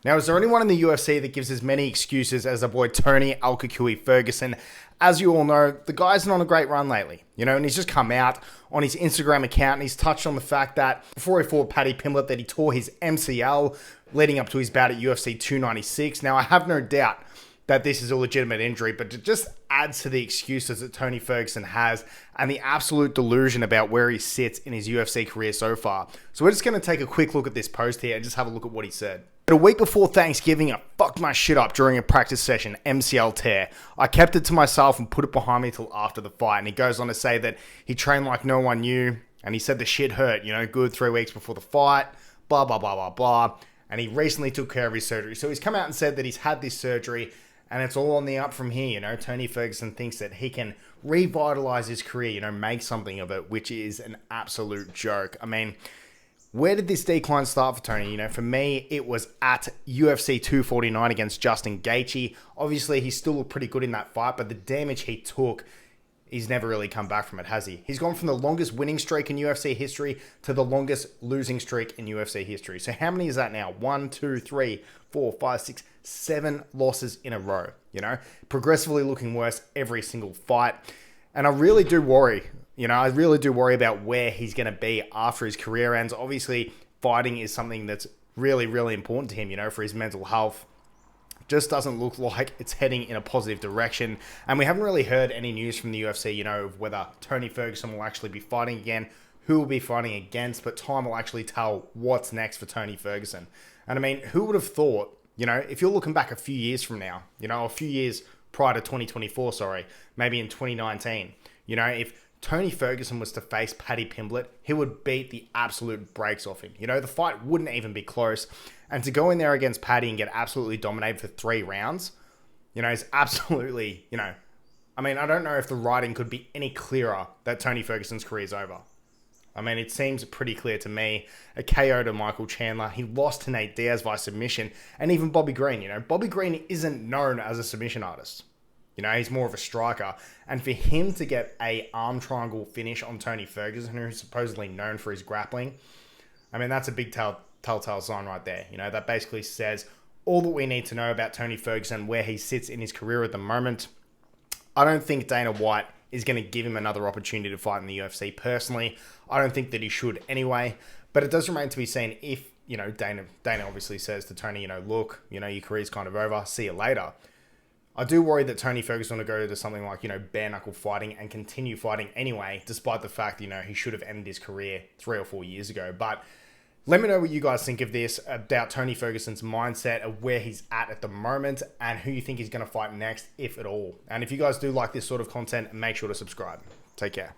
Now, is there anyone in the UFC that gives as many excuses as the boy Tony Ferguson? As you all know, the guy's not on a great run lately, and he's just come out on his Instagram account and he's touched on the fact that before he fought Paddy Pimblett that he tore his MCL leading up to his bout at UFC 296. Now, I have no doubt that this is a legitimate injury, but it just adds to the excuses that Tony Ferguson has and the absolute delusion about where he sits in his UFC career so far. So we're just going to take a quick look at this post here and just have a look at what he said. A week before Thanksgiving, I fucked my shit up during a practice session, MCL tear. I kept it to myself and put it behind me till after the fight. And he goes on to say that he trained like no one knew. And he said the shit hurt, good 3 weeks before the fight, blah, blah, blah, blah, blah. And he recently took care of his surgery. So he's come out and said that he's had this surgery and it's all on the up from here. Tony Ferguson thinks that he can revitalize his career, make something of it, which is an absolute joke. I mean, where did this decline start for Tony? For me, it was at UFC 249 against Justin Gaethje. Obviously, he still looked pretty good in that fight, but the damage he took, he's never really come back from it, has he? He's gone from the longest winning streak in UFC history to the longest losing streak in UFC history. So how many is that now? 1, 2, 3, 4, 5, 6, 7 losses in a row, Progressively looking worse every single fight. And I really do worry. I really do worry about where he's going to be after his career ends. Obviously, fighting is something that's really, really important to him, for his mental health. Just doesn't look like it's heading in a positive direction. And we haven't really heard any news from the UFC, of whether Tony Ferguson will actually be fighting again, who will be fighting against, but time will actually tell what's next for Tony Ferguson. And I mean, who would have thought, if you're looking back a few years from now, a few years prior to 2024, maybe in 2019, if Tony Ferguson was to face Paddy Pimblett, he would beat the absolute brakes off him. The fight wouldn't even be close. And to go in there against Paddy and get absolutely dominated for 3 rounds, is absolutely, I mean, I don't know if the writing could be any clearer that Tony Ferguson's career is over. I mean, it seems pretty clear to me. A KO to Michael Chandler. He lost to Nate Diaz by submission. And even Bobby Green, Bobby Green isn't known as a submission artist. He's more of a striker. And for him to get a arm triangle finish on Tony Ferguson, who's supposedly known for his grappling, I mean, that's a big telltale sign right there. That basically says all that we need to know about Tony Ferguson, where he sits in his career at the moment. I don't think Dana White is going to give him another opportunity to fight in the UFC. Personally, I don't think that he should anyway. But it does remain to be seen if, Dana obviously says to Tony, look, your career's kind of over. See you later. I do worry that Tony Ferguson will go to something like, bare knuckle fighting and continue fighting anyway, despite the fact, he should have ended his career 3 or 4 years ago. But let me know what you guys think of this, about Tony Ferguson's mindset, of where he's at the moment, and who you think he's going to fight next, if at all. And if you guys do like this sort of content, make sure to subscribe. Take care.